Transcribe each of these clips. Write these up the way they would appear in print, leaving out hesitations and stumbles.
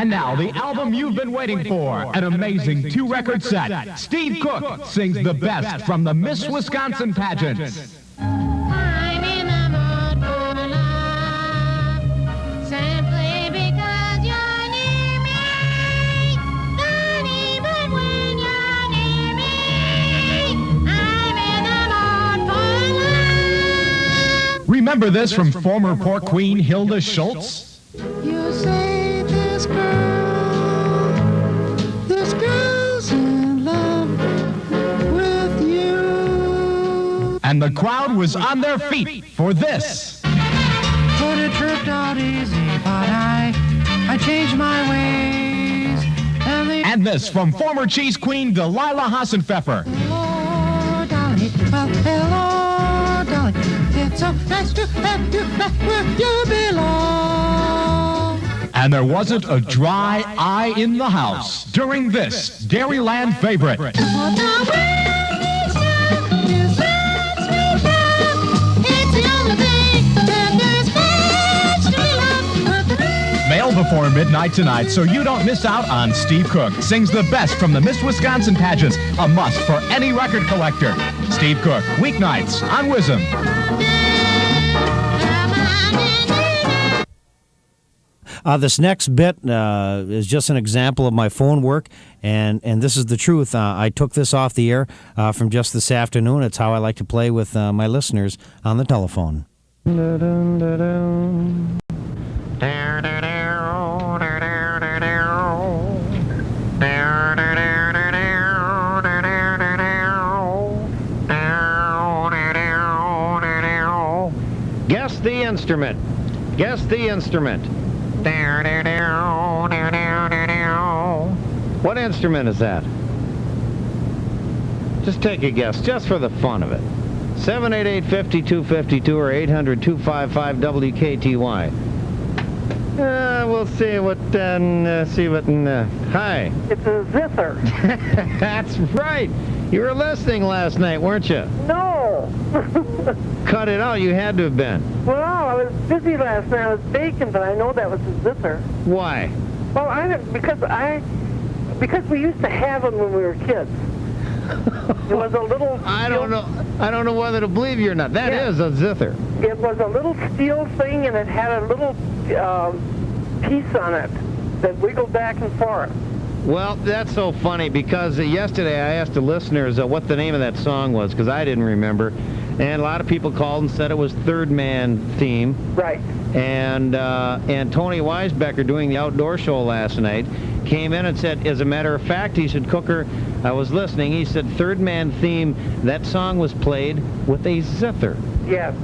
And now, the album you've been waiting for, an amazing two-record set. Steve Cook sings the best from the Miss Wisconsin Pageant. I'm in the mood for love, simply because you're near me. Funny, but when you're near me, I'm in the mood for love. Remember this from former pork queen Hilda Schultz? You say this girl's in love with you. And the crowd was on their feet for this. But it tripped out easy, but I changed my ways. And this from former cheese queen Delilah Hassenpfeffer. Hello, Dolly. Well, hello, Dolly. It's so nice to have you back where you belong. And there wasn't a dry eye in the house during this Dairyland favorite. What the world needs now is that sweet love. It's the only thing that there's much to be loved. Mail before midnight tonight so you don't miss out on Steve Cook sings the best from the Miss Wisconsin Pageants, a must for any record collector. Steve Cook, weeknights on WISM. This next bit is just an example of my phone work, and this is the truth. I took this off the air from just this afternoon. It's how I like to play with my listeners on the telephone. Guess the instrument. Guess the instrument. What instrument is that? Just take a guess, just for the fun of it. 788-5252 or 800-255-WKTY. We'll see what, hi. It's a zither. That's right. You were listening last night, weren't you? No. Cut it out, you had to have been. Well, I was busy last night. I was baking, but I know that was a zither. Why? Well, because we used to have them when we were kids. It was a little... I don't know whether to believe you or not. That is a zither. It was a little steel thing, and it had a little piece on it that wiggled back and forth. Well, that's so funny because yesterday I asked the listeners what the name of that song was because I didn't remember. And a lot of people called and said it was Third Man Theme. Right. And Tony Weisbecker, doing the outdoor show last night, came in and said, as a matter of fact, he said, Cooker, I was listening, he said, Third Man Theme, that song was played with a zither. Yes.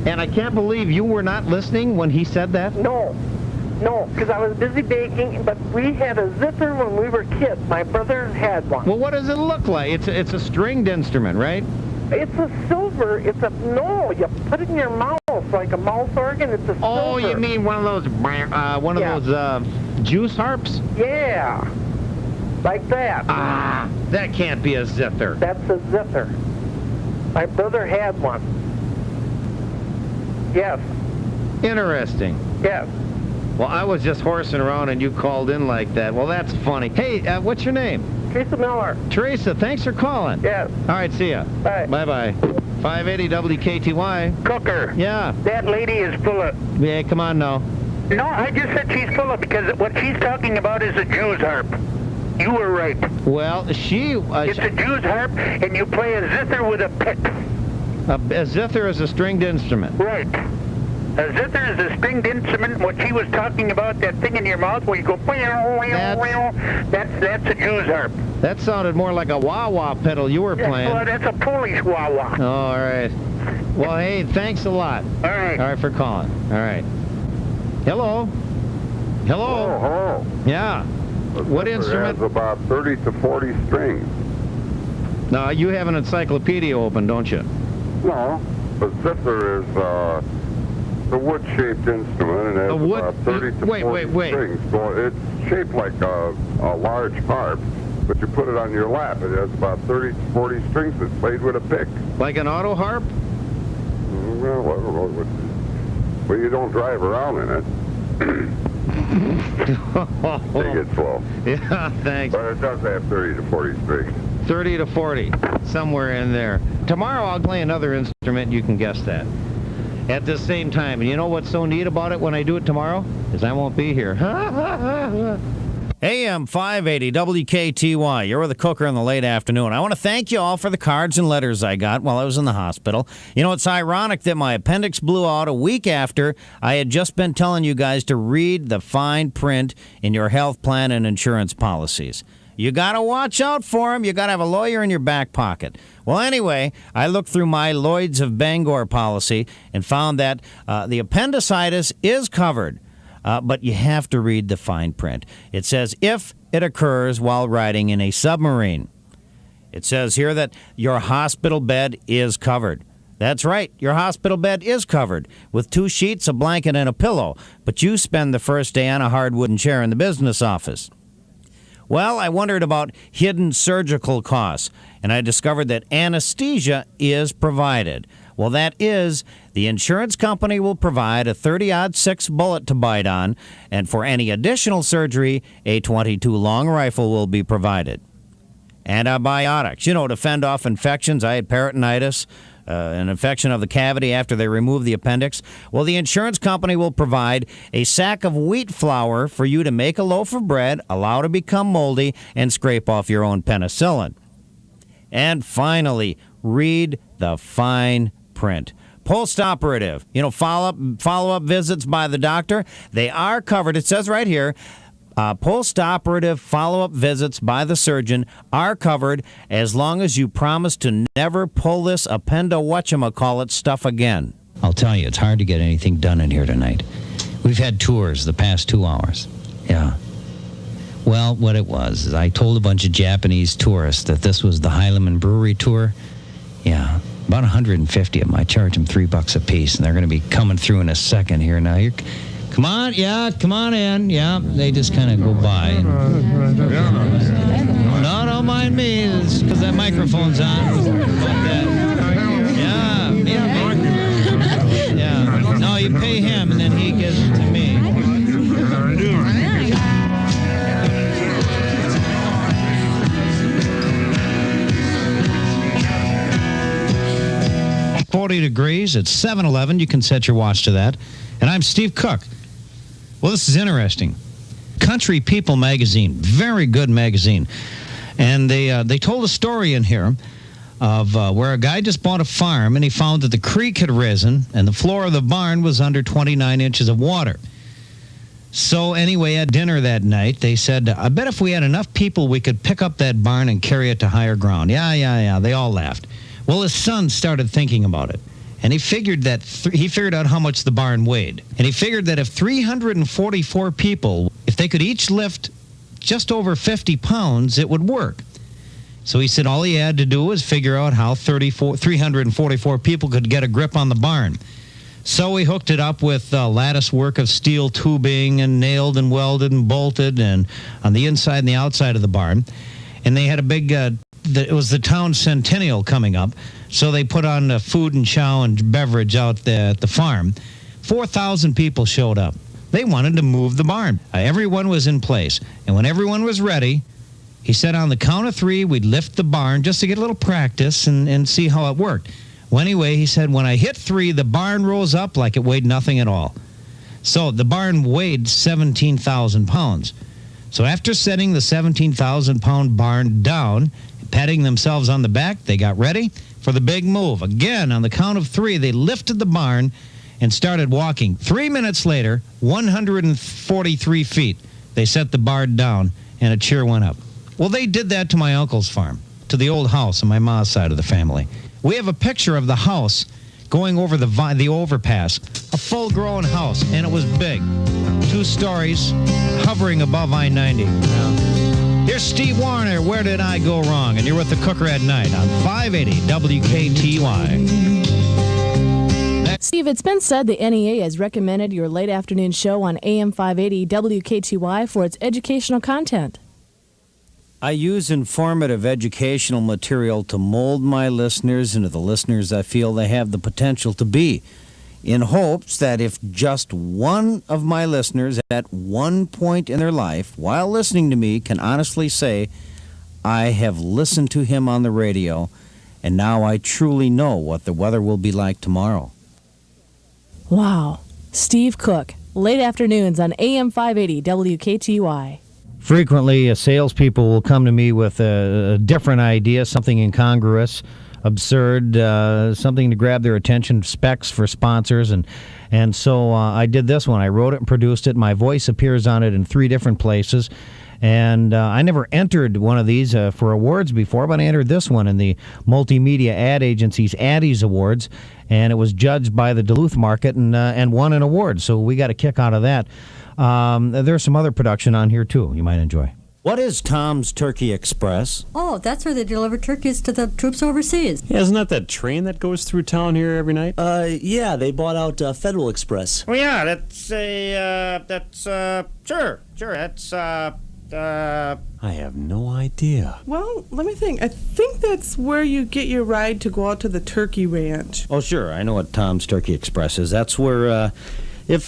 And I can't believe you were not listening when he said that? No, because I was busy baking, but we had a zither when we were kids. My brother had one. Well, what does it look like? It's a stringed instrument, right? It's a silver. No, you put it in your mouth like a mouth organ. It's a silver. Oh, you mean one of those juice harps? Yeah, like that. Ah, that can't be a zither. That's a zither. My brother had one. Yes. Interesting. Yes. Well, I was just horsing around and you called in like that. Well, that's funny. Hey, what's your name? Teresa Miller. Teresa, thanks for calling. Yes. All right, see ya. Bye. Bye-bye. 580 WKTY. Cooker. Yeah. That lady is full of... Yeah, come on now. No, I just said she's full of because what she's talking about is a Jew's harp. You were right. Well, It's a Jew's harp, and you play a zither with a pick. a zither is a stringed instrument. Right. A zither is a stringed instrument. What she was talking about, that thing in your mouth where you go... That's a Jew's harp. That sounded more like a wah-wah pedal you were playing. Well, that's a Polish wah-wah. Oh, all right. Well, hey, thanks a lot. All right. All right, for calling. All right. Hello? Hello? Hello. Yeah. What instrument? Has about 30 to 40 strings. Now, you have an encyclopedia open, don't you? No. A zither is a wood-shaped instrument and has about 30 to 40 strings. So it's shaped like a large harp, but you put it on your lap. It has about 30 to 40 strings. It's played with a pick. Like an auto harp? Well, I don't know. Well, you don't drive around in it. They get 12. Yeah, thanks. But it does have 30 to 40 strings. 30 to 40, somewhere in there. Tomorrow I'll play another instrument, you can guess that. At the same time. And you know what's so neat about it when I do it tomorrow? Is I won't be here. AM 580 WKTY. You're with the Cooker in the late afternoon. I want to thank you all for the cards and letters I got while I was in the hospital. You know, it's ironic that my appendix blew out a week after I had just been telling you guys to read the fine print in your health plan and insurance policies. You got to watch out for them. You got to have a lawyer in your back pocket. Well, anyway, I looked through my Lloyds of Bangor policy and found that the appendicitis is covered. But you have to read the fine print. It says if it occurs while riding in a submarine. It says here that your hospital bed is covered. That's right, your hospital bed is covered with 2 sheets, a blanket, and a pillow. But you spend the first day on a hard wooden chair in the business office. Well, I wondered about hidden surgical costs, and I discovered that anesthesia is provided. Well, that is, the insurance company will provide a 30-06 bullet to bite on, and for any additional surgery, a .22 long rifle will be provided. Antibiotics, to fend off infections. I had peritonitis, an infection of the cavity after they removed the appendix. Well, the insurance company will provide a sack of wheat flour for you to make a loaf of bread, allow to become moldy, and scrape off your own penicillin. And finally, read the fine print. Post-operative, follow-up visits by the doctor, they are covered. It says right here, post-operative follow-up visits by the surgeon are covered as long as you promise to never pull this appendo-whatchamacallit stuff again. I'll tell you, it's hard to get anything done in here tonight. We've had tours the past 2 hours. Yeah. Well, what it was is I told a bunch of Japanese tourists that this was the Heilemann Brewery tour. Yeah. About 150 of them. I charge them $3 a piece, and they're going to be coming through in a second here. Now, come on, come on in. Yeah, they just kind of go by. No, don't mind me. It's because that microphone's on. Yeah. No, you pay him, and then he gives it to me. 40 degrees. It's 7-11. You can set your watch to that. And I'm Steve Cook. Well, this is interesting. Country People magazine, very good magazine. And they told a story in here of where a guy just bought a farm, and he found that the creek had risen, and the floor of the barn was under 29 inches of water. So anyway, at dinner that night, they said, I bet if we had enough people, we could pick up that barn and carry it to higher ground. Yeah. They all laughed. Well, his son started thinking about it, and he figured out how much the barn weighed. And he figured that if 344 people, if they could each lift just over 50 pounds, it would work. So he said all he had to do was figure out how 344 people could get a grip on the barn. So he hooked it up with lattice work of steel tubing and nailed and welded and bolted and on the inside and the outside of the barn. And they had a big... it was the town centennial coming up, so they put on food and chow and beverage out at the farm. 4,000 people showed up. They wanted to move the barn. Everyone was in place, and when everyone was ready, he said on the count of 3, we'd lift the barn just to get a little practice and see how it worked. Well, anyway, he said, when I hit 3, the barn rose up like it weighed nothing at all. So the barn weighed 17,000 pounds. So after setting the 17,000-pound barn down, patting themselves on the back, they got ready for the big move. Again, on the count of 3, they lifted the barn and started walking. 3 minutes later, 143 feet, they set the barn down, and a cheer went up. Well, they did that to my uncle's farm, to the old house on my mom's side of the family. We have a picture of the house going over the overpass, a full-grown house, and it was big. 2 stories, hovering above I-90. Here's Steve Warner, Where Did I Go Wrong? And you're with the Cooker at Night on 580 WKTY. Steve, it's been said the NEA has recommended your late afternoon show on AM 580 WKTY for its educational content. I use informative educational material to mold my listeners into the listeners I feel they have the potential to be. in hopes that if just one of my listeners at one point in their life, while listening to me, can honestly say, I have listened to him on the radio, and now I truly know what the weather will be like tomorrow. Wow. Steve Cook, late afternoons on AM 580 WKTY. Frequently, salespeople will come to me with a different idea, something incongruous, absurd, something to grab their attention, specs for sponsors, and so I did this one. I wrote it and produced it. My voice appears on it in 3 different places. And I never entered one of these for awards before, but I entered this one in the Multimedia Ad Agency's Addies Awards, and it was judged by the Duluth market and won an award. So we got a kick out of that. There's some other production on here, too, you might enjoy. What is Tom's Turkey Express? Oh, that's where they deliver turkeys to the troops overseas. Yeah, isn't that train that goes through town here every night? Yeah, they bought out Federal Express. Oh, yeah, that's I have no idea. Well, let me think. I think that's where you get your ride to go out to the turkey ranch. Oh, sure. I know what Tom's Turkey Express is. That's where, if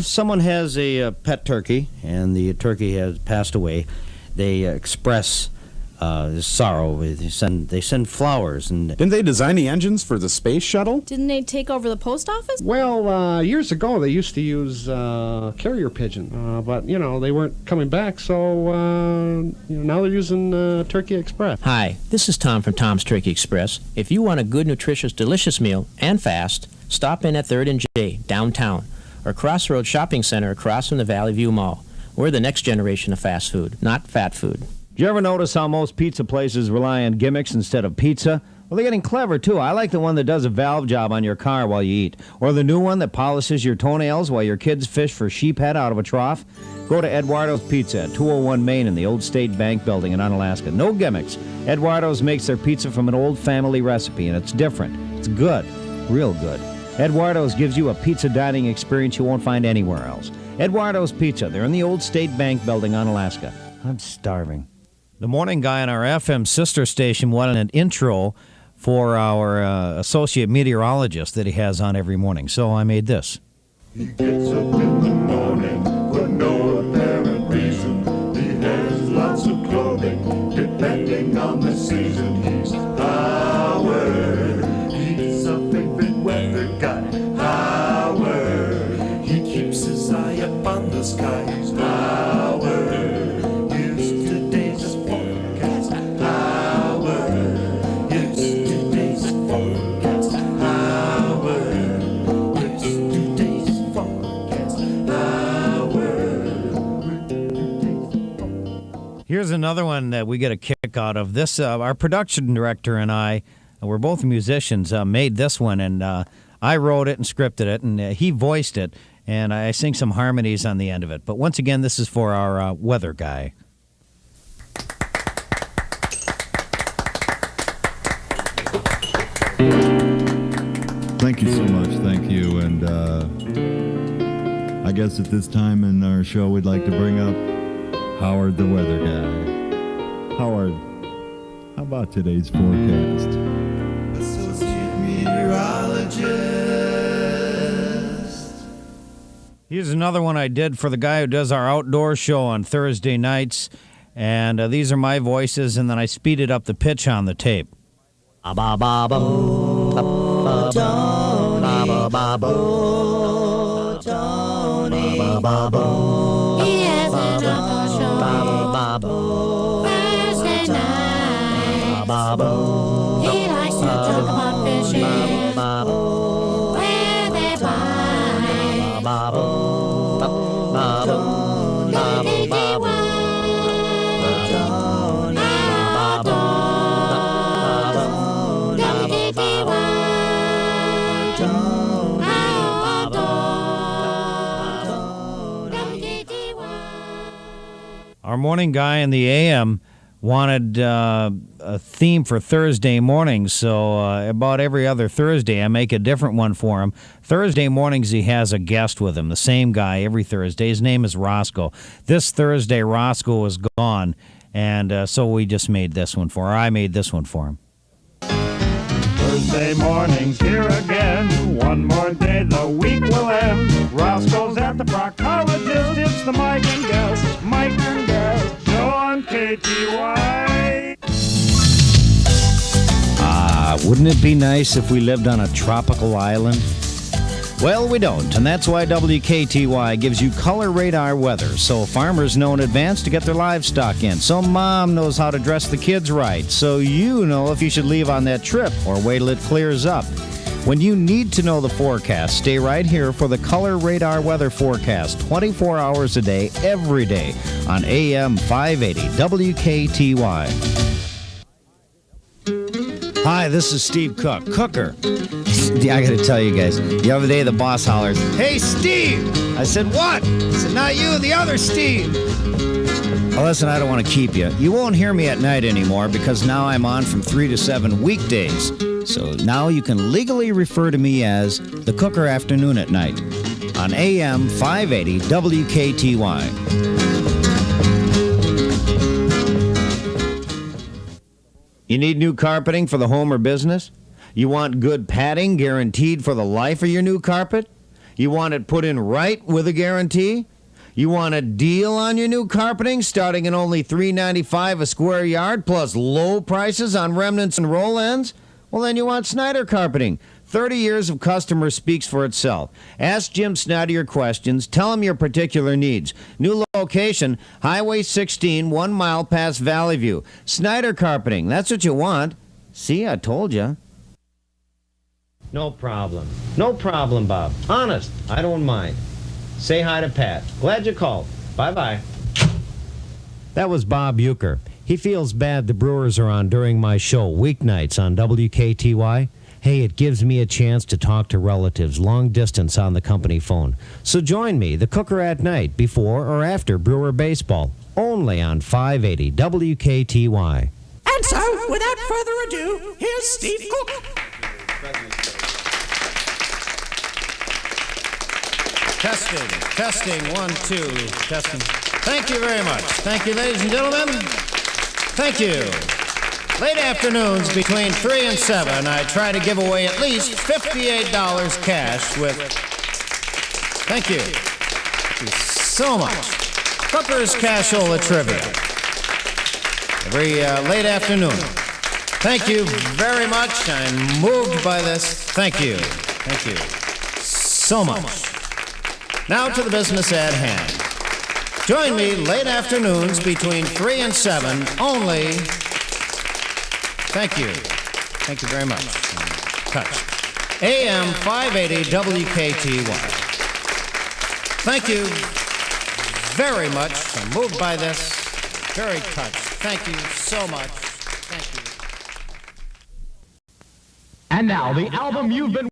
someone has a pet turkey and the turkey has passed away, they express sorrow. They send flowers. And didn't they design the engines for the space shuttle? Didn't they take over the post office? Well, years ago they used to use carrier pigeon, but they weren't coming back, so now they're using Turkey Express. Hi, this is Tom from Tom's Turkey Express. If you want a good, nutritious, delicious meal and fast, stop in at 3rd and J downtown, or Crossroads Shopping Center across from the Valley View Mall. We're the next generation of fast food, not fat food. Do you ever notice how most pizza places rely on gimmicks instead of pizza? Well, they're getting clever, too. I like the one that does a valve job on your car while you eat. Or the new one that polishes your toenails while your kids fish for sheephead out of a trough. Go to Eduardo's Pizza at 201 Main in the old State Bank Building in Onalaska. No gimmicks. Eduardo's makes their pizza from an old family recipe, and it's different. It's good. Real good. Eduardo's gives you a pizza dining experience you won't find anywhere else. Eduardo's Pizza. They're in the old State Bank Building on Alaska. I'm starving. The morning guy on our FM sister station wanted an intro for our associate meteorologist that he has on every morning, so I made this. He gets up in the morning for no apparent reason. He has lots of clothing, depending on the season. He's Howard. He's a favorite weather guy. Howard. He keeps his eye up on the sky. He's Howard. Here's another one that we get a kick out of. This, our production director and I, we're both musicians, made this one, and I wrote it and scripted it, and he voiced it, and I sing some harmonies on the end of it. But once again, this is for our weather guy. Thank you so much. Thank you. And I guess at this time in our show, we'd like to bring up Howard the weather guy. Howard, how about today's forecast? Associate meteorologist. Here's another one I did for the guy who does our outdoor show on Thursday nights. And these are my voices, and then I speeded up the pitch on the tape. He has an outdoor show Thursday night. He likes to talk about fishing where they find Our morning guy in the AM wanted a theme for Thursday mornings, so about every other Thursday I make a different one for him. Thursday mornings he has a guest with him, the same guy every Thursday. His name is Roscoe. This Thursday Roscoe is gone, and so we just made this one for him. I made this one for him. Thursday mornings here again. One more day, the week will end. Roscoe's at the proctologist. It's the Mike and Gus show on KTY. Wouldn't it be nice if we lived on a tropical island? Well, we don't, and that's why WKTY gives you color radar weather, so farmers know in advance to get their livestock in, so mom knows how to dress the kids right, so you know if you should leave on that trip or wait till it clears up. When you need to know the forecast, stay right here for the color radar weather forecast, 24 hours a day, every day, on AM 580 WKTY. Hi, this is Steve Cook, Cooker. I gotta tell you guys, the other day the boss hollers, "Hey, Steve!" I said, "What?" He said, "Not you, the other Steve." Well, listen, I don't want to keep you. You won't hear me at night anymore because now I'm on from 3 to 7 weekdays. So now you can legally refer to me as the Cooker Afternoon at Night on AM 580 WKTY. You need new carpeting for the home or business? You want good padding guaranteed for the life of your new carpet? You want it put in right with a guarantee? You want a deal on your new carpeting starting at only $3.95 a square yard plus low prices on remnants and roll ends? Well, then you want Snyder Carpeting. 30 years of customer speaks for itself. Ask Jim Snyder your questions. Tell him your particular needs. New location, Highway 16, 1 mile past Valley View. Snyder Carpeting, that's what you want. See, I told you. No problem. No problem, Bob. Honest, I don't mind. Say hi to Pat. Glad you called. Bye-bye. That was Bob Euchre. He feels bad the Brewers are on during my show, weeknights on WKTY. Hey, it gives me a chance to talk to relatives long distance on the company phone. So join me, the Cooker at Night, before or after Brewer Baseball, only on 580 WKTY. And so, without further ado, here's Steve Cook. Testing, 1, 2, testing. Thank you very much. Thank you, ladies and gentlemen. Thank you. Late afternoons between 3 and 7, I try to give away at least $58 cash with... Thank you. Thank you so much. Cooker's Cashola Trivia. Every late afternoon. Thank you very much. I'm moved by this. Thank you. Thank you so much. Now to the business at hand. Join me late afternoons between 3 and 7 only... Thank you. Thank you very much. Touch. AM 580 WKTY. Thank you very much. I'm moved by this. Very touched. Thank you so much. Thank you. And now, the album you've been